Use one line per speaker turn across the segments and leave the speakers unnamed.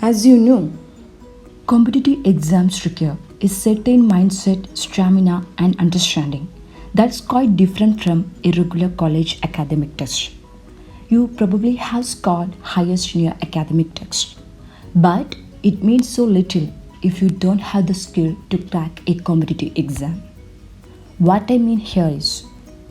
As you know, competitive exams require a certain mindset, stamina, and understanding that's quite different from a regular college academic test. You probably have scored highest in your academic test, but it means so little if you don't have the skill to crack a competitive exam. What I mean here is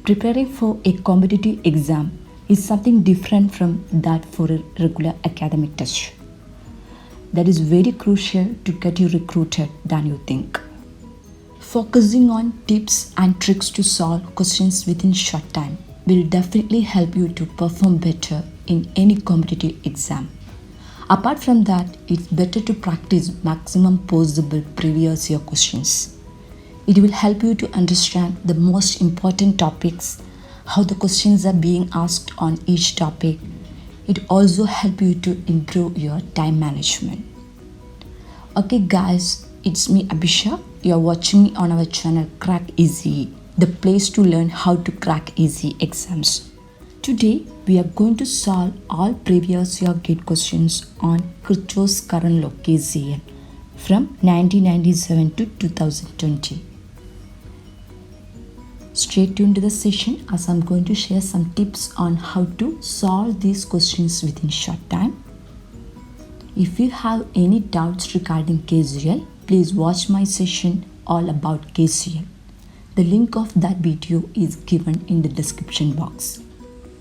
preparing for a competitive exam is something different from that for a regular academic test. That is very crucial to get you recruited than you think. Focusing on tips and tricks to solve questions within short time will definitely help you to perform better in any competitive exam. Apart from that, it's better to practice maximum possible previous year questions. It will help you to understand the most important topics, how the questions are being asked on each topic. It also help you to improve your time management. Okay guys, it's me Abhisha. You're watching me on our channel Crack Easy, the place to learn how to crack easy exams. Today we are going to solve all previous year gate questions on Kirchhoff's current law KCL from 1997 to 2020. Stay tuned to the session as I'm going to share some tips on how to solve these questions within short time. If you have any doubts regarding KCL, please watch my session all about KCL. The link of that video is given in the description box.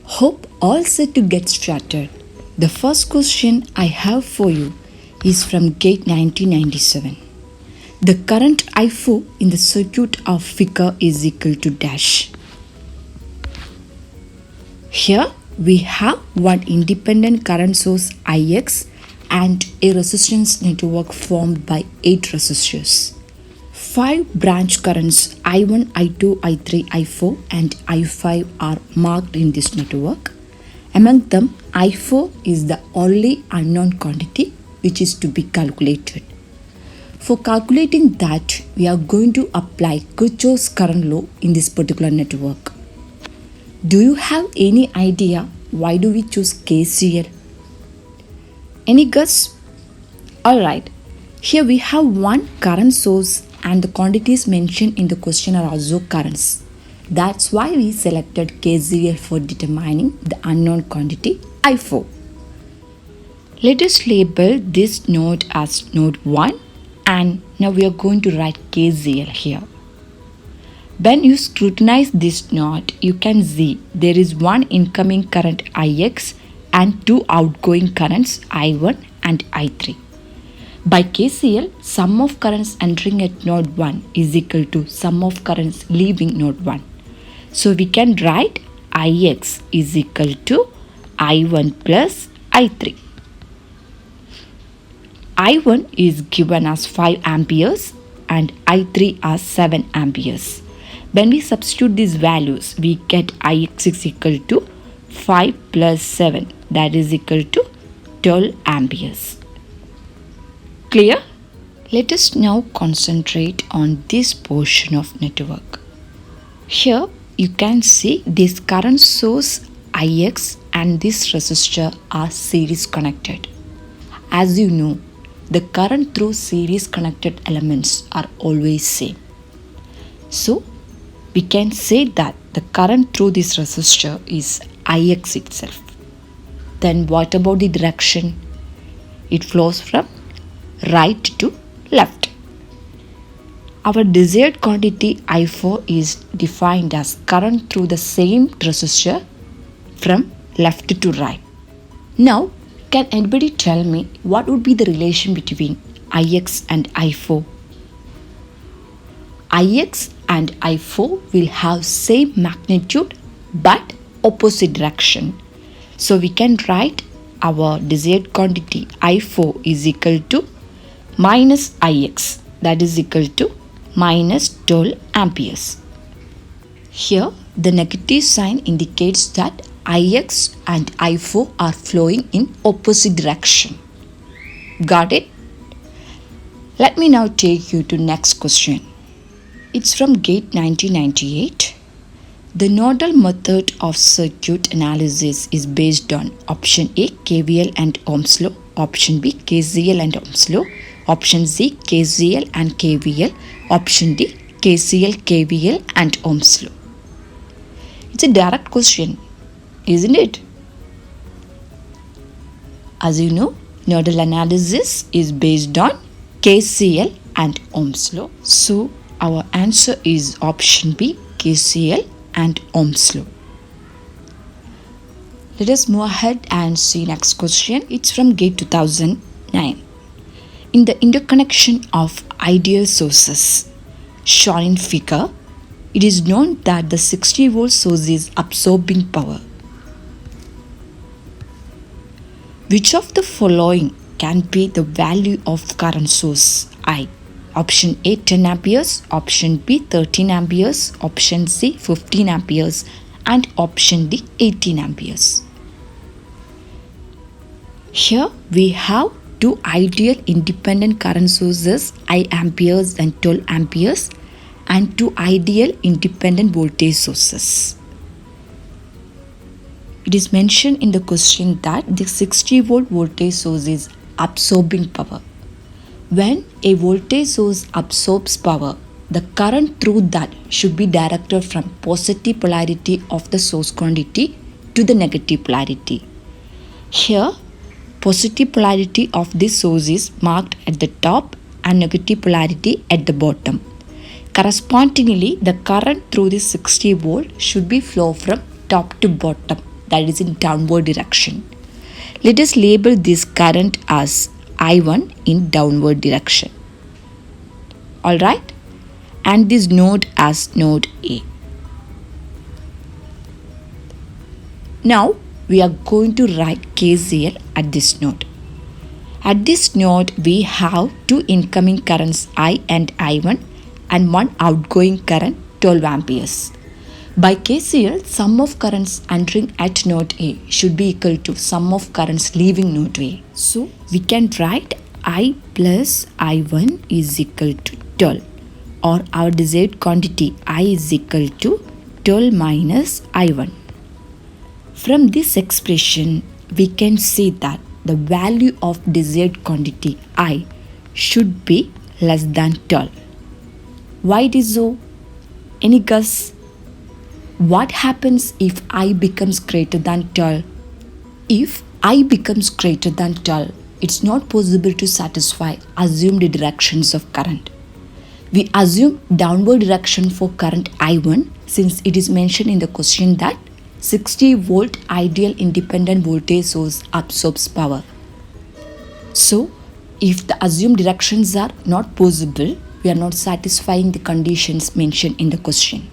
Hope all set to get started. The first question I have for you is from GATE 1997. The current I4 in the circuit of figure is equal to dash. Here we have one independent current source Ix and a resistance network formed by 8 resistors. 5 branch currents I1, I2, I3, I4 and I5 are marked in this network. Among them, I4 is the only unknown quantity which is to be calculated. For calculating that, we are going to apply Kirchhoff's current law in this particular network. Do you have any idea why do we choose KCL? Any guess? Alright, here we have one current source and the quantities mentioned in the question are also currents. That's why we selected KCL for determining the unknown quantity I4. Let us label this node as node 1 and now we are going to write KCL here. When you scrutinize this node, you can see there is one incoming current Ix and 2 outgoing currents I1 and I3. By KCL, sum of currents entering at node 1 is equal to sum of currents leaving node 1. So we can write Ix is equal to I1 plus I3. I1 is given as 5 amperes and I3 as 7 amperes. When we substitute these values, we get Ix is equal to 5 plus 7, that is equal to 12 amperes. Clear? Let us now concentrate on this portion of network. Here you can see this current source Ix and this resistor are series connected. As you know, the current through series connected elements are always same. So we can say that the current through this resistor is Ix itself. Then what about the direction? It flows from right to left. Our desired quantity I4 is defined as current through the same resistor from left to right. Now, can anybody tell me what would be the relation between Ix and I4? Ix and I4 will have same magnitude but opposite direction. So we can write our desired quantity I4 is equal to minus Ix, that is equal to minus 12 amperes. Here the negative sign indicates that Ix and I4 are flowing in opposite direction. Got it? Let me now take you to next question. It's from GATE 1998. The nodal method of circuit analysis is based on option A KVL and Ohm's law, option B KCL and Ohm's law, option C KCL and KVL, option D KCL, KVL and Ohm's law. It's a direct question, isn't it? As you know, nodal analysis is based on KCL and Ohm's law. So our answer is option B KCL and Ohm's law. Let us move ahead and see next question. It's from GATE 2009. In the interconnection of ideal sources shown in figure, it is known that the 60 volt source is absorbing power. Which of the following can be the value of current source I? Option A 10 amperes, option B 13 amperes, option C 15 amperes and option D 18 amperes. Here we have two ideal independent current sources I amperes and 12 amperes and two ideal independent voltage sources. It is mentioned in the question that the 60 volt voltage source is absorbing power. When a voltage source absorbs power, the current through that should be directed from positive polarity of the source quantity to the negative polarity. Here, positive polarity of this source is marked at the top and negative polarity at the bottom. Correspondingly, the current through this 60 volt should be flow from top to bottom, that is in downward direction. Let us label this current as I1 in downward direction. Alright? And this node as node A. Now we are going to write KCL at this node. At this node we have two incoming currents I and I1 and one outgoing current 12 amperes. By KCL, sum of currents entering at node A should be equal to sum of currents leaving node A. So we can write I plus I1 is equal to 12, or our desired quantity I is equal to 12 minus I1. From this expression, we can see that the value of desired quantity I should be less than 12. Why it is so? Any guess? What happens if I becomes greater than 12? If I becomes greater than 12, it's not possible to satisfy assumed directions of current. We assume downward direction for current I1 since it is mentioned in the question that 60 volt ideal independent voltage source absorbs power. So, if the assumed directions are not possible, we are not satisfying the conditions mentioned in the question.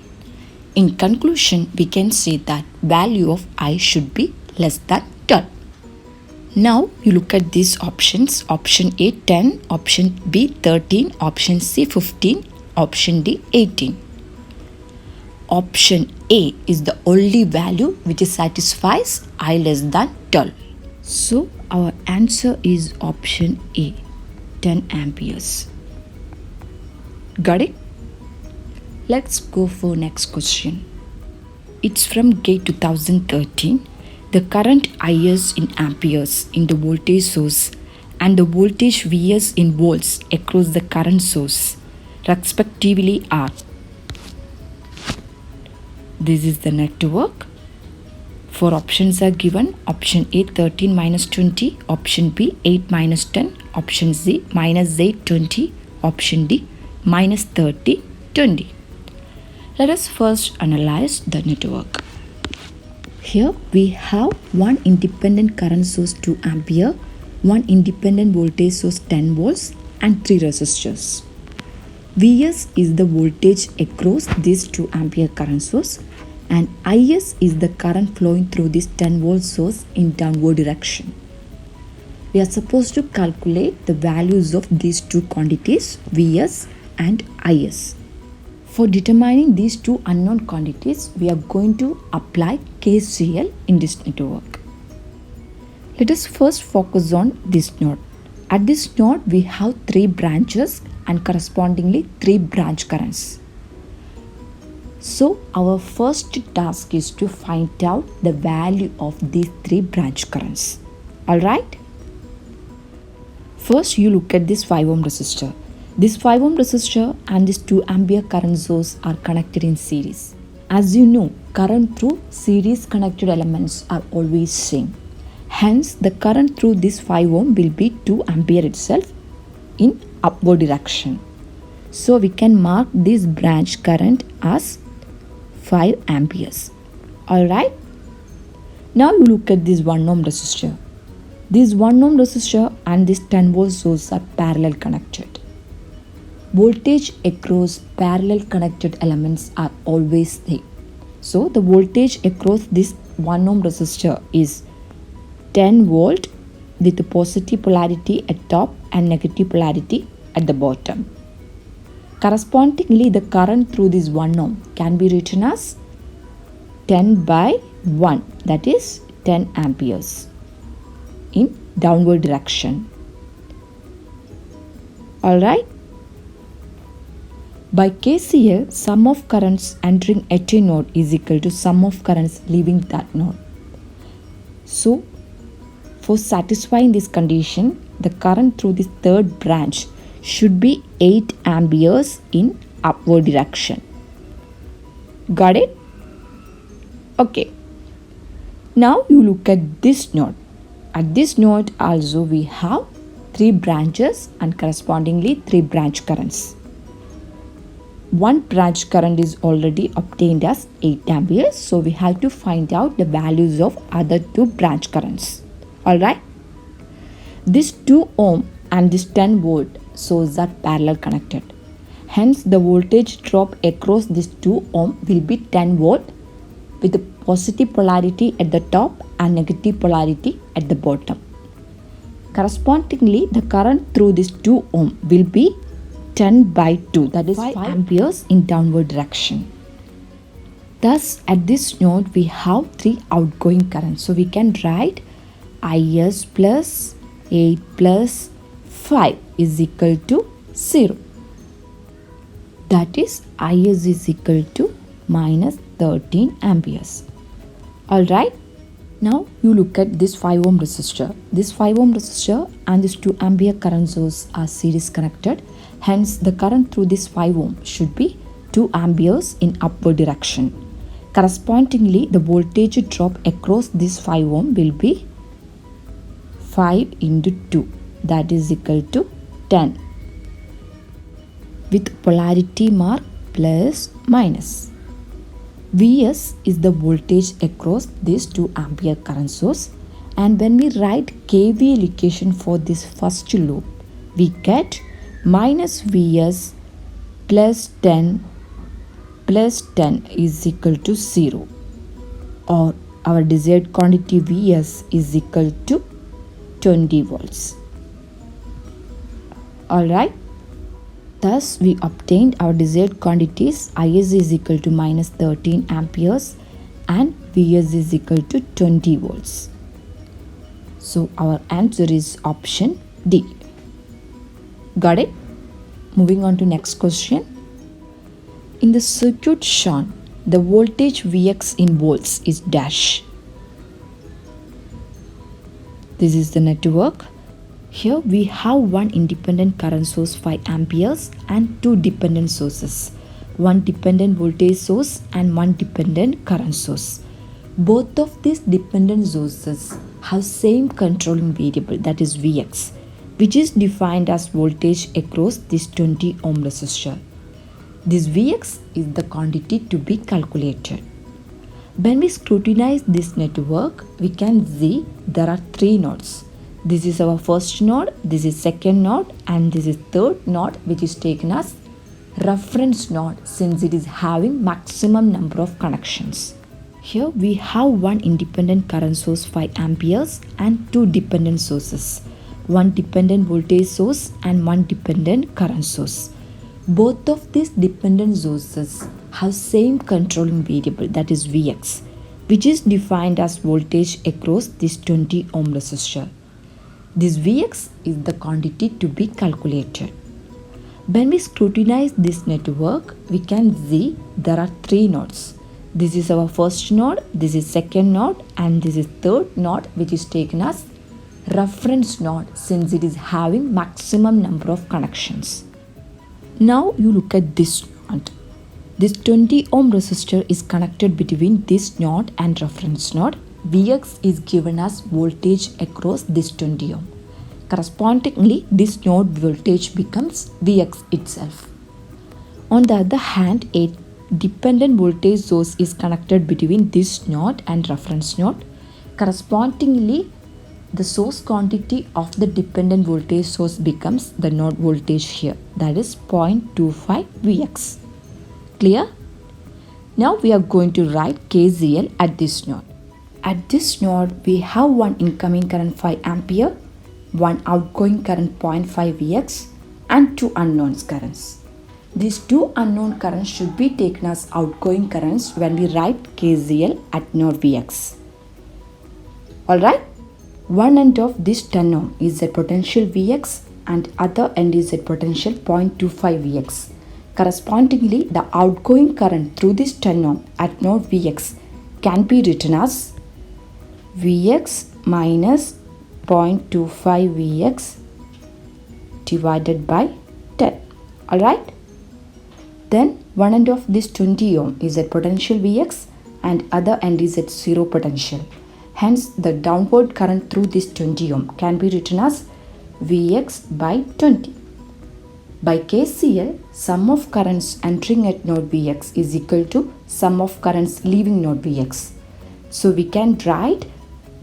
In conclusion, we can say that value of I should be less than 12. Now you look at these options. Option A 10, option B 13, option C 15, option D 18. Option A is the only value which satisfies I less than 12. So our answer is option A, 10 amperes. Got it? Let's go for next question. It's from GATE 2013. The current IS in amperes in the voltage source and the voltage Vs in volts across the current source respectively are. This is the network. Four options are given. Option A 13 minus 20, option B 8 minus 10, option C minus 8 20, option D minus 30 20. Let us first analyze the network. Here we have one independent current source 2 ampere, one independent voltage source 10 volts and 3 resistors. Vs is the voltage across this 2 ampere current source and Is is the current flowing through this 10 volt source in downward direction. We are supposed to calculate the values of these two quantities Vs and Is. For determining these two unknown quantities, we are going to apply KCL in this network. Let us first focus on this node. At this node, we have 3 branches and correspondingly 3 branch currents. So our first task is to find out the value of these three branch currents. Alright? First you look at this 5 ohm resistor. This 5 ohm resistor and this 2 ampere current source are connected in series. As you know, current through series connected elements are always same. Hence, the current through this 5 ohm will be 2 ampere itself in upward direction. So we can mark this branch current as 5 amperes. Alright. Now you look at this 1 ohm resistor. This 1 ohm resistor and this 10 volt source are parallel connected. Voltage across parallel connected elements are always same. So the voltage across this 1 ohm resistor is 10 volt with positive polarity at top and negative polarity at the bottom. Correspondingly, the current through this 1 ohm can be written as 10 by 1, that is 10 amperes in downward direction. Alright. By KCL, sum of currents entering at a node is equal to sum of currents leaving that node. So, for satisfying this condition, the current through this third branch should be 8 amperes in upward direction. Got it? Okay. Now you look at this node. At this node also we have 3 branches and correspondingly 3 branch currents. One branch current is already obtained as 8 amperes, so we have to find out the values of other 2 branch currents. Alright. This 2 ohm and this 10 volt sources are parallel connected. Hence the voltage drop across this 2 ohm will be 10 volt with a positive polarity at the top and negative polarity at the bottom. Correspondingly, the current through this 2 ohm will be 10 by 2, that is 5 amperes in downward direction. Thus at this node we have 3 outgoing currents. So we can write Is plus 8 plus 5 is equal to 0. That is Is is equal to minus 13 amperes. Alright. Now you look at this 5 ohm resistor. This 5 ohm resistor and this 2 ampere current source are series connected. Hence the current through this 5 ohm should be 2 amperes in upward direction. Correspondingly, the voltage drop across this 5 ohm will be 5 into 2, that is equal to 10 with polarity mark plus minus. Vs is the voltage across this 2 ampere current source, and when we write KVL equation for this first loop, we get minus Vs plus 10 is equal to 0, or our desired quantity Vs is equal to 20 volts. Alright. Thus we obtained our desired quantities. Is is equal to minus 13 amperes and Vs is equal to 20 volts. So our answer is option D. Got it? Moving on to next question. In the circuit shown, the voltage Vx in volts is dash. This is the network. Here we have one independent current source 5 amperes and 2 dependent sources, one dependent voltage source and one dependent current source. Both of these dependent sources have same controlling variable, that is Vx, which is defined as voltage across this 20 ohm resistor. This Vx is the quantity to be calculated. When we scrutinize this network, we can see there are 3 nodes. This is our first node, this is second node, and this is third node, which is taken as reference node since it is having maximum number of connections. Here we have one independent current source 5 amperes and 2 dependent sources, one dependent voltage source and one dependent current source. Both of these dependent sources have same controlling variable, that is Vx, which is defined as voltage across this 20 ohm resistor. This Vx is the quantity to be calculated. When we scrutinize this network, we can see there are three nodes. This is our first node, this is second node, and this is third node, which is taken as reference node since it is having maximum number of connections. Now you look at this node. This 20 ohm resistor is connected between this node and reference node. Vx is given as voltage across this 20 ohm. Correspondingly, this node voltage becomes Vx itself. On the other hand, a dependent voltage source is connected between this node and reference node. Correspondingly, the source quantity of the dependent voltage source becomes the node voltage here, that is 0.25 Vx. Clear? Now we are going to write KCL at this node. At this node, we have one incoming current 5 ampere, one outgoing current 0.5 Vx, and two unknown currents. These two unknown currents should be taken as outgoing currents when we write KCL at node Vx. Alright? One end of this 10 ohm is at potential Vx and other end is at potential 0.25 Vx. Correspondingly, the outgoing current through this 10 ohm at node Vx can be written as Vx minus 0.25 Vx divided by 10. Alright? Then one end of this 20 ohm is at potential Vx and other end is at zero potential. Hence, the downward current through this 20 ohm can be written as Vx by 20. By KCL, sum of currents entering at node Vx is equal to sum of currents leaving node Vx. So we can write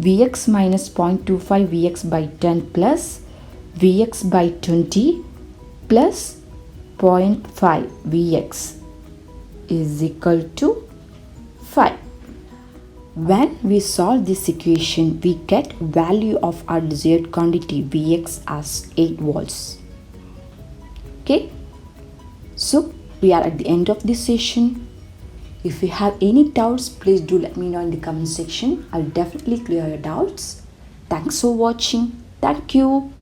Vx minus 0.25 Vx by 10 plus Vx by 20 plus 0.5 Vx is equal to 5. When we solve this equation, we get value of our desired quantity Vx as 8 volts. Okay, so we are at the end of this session. If you have any doubts, please do let me know in the comment section. I'll definitely clear your doubts. Thanks for watching. Thank you.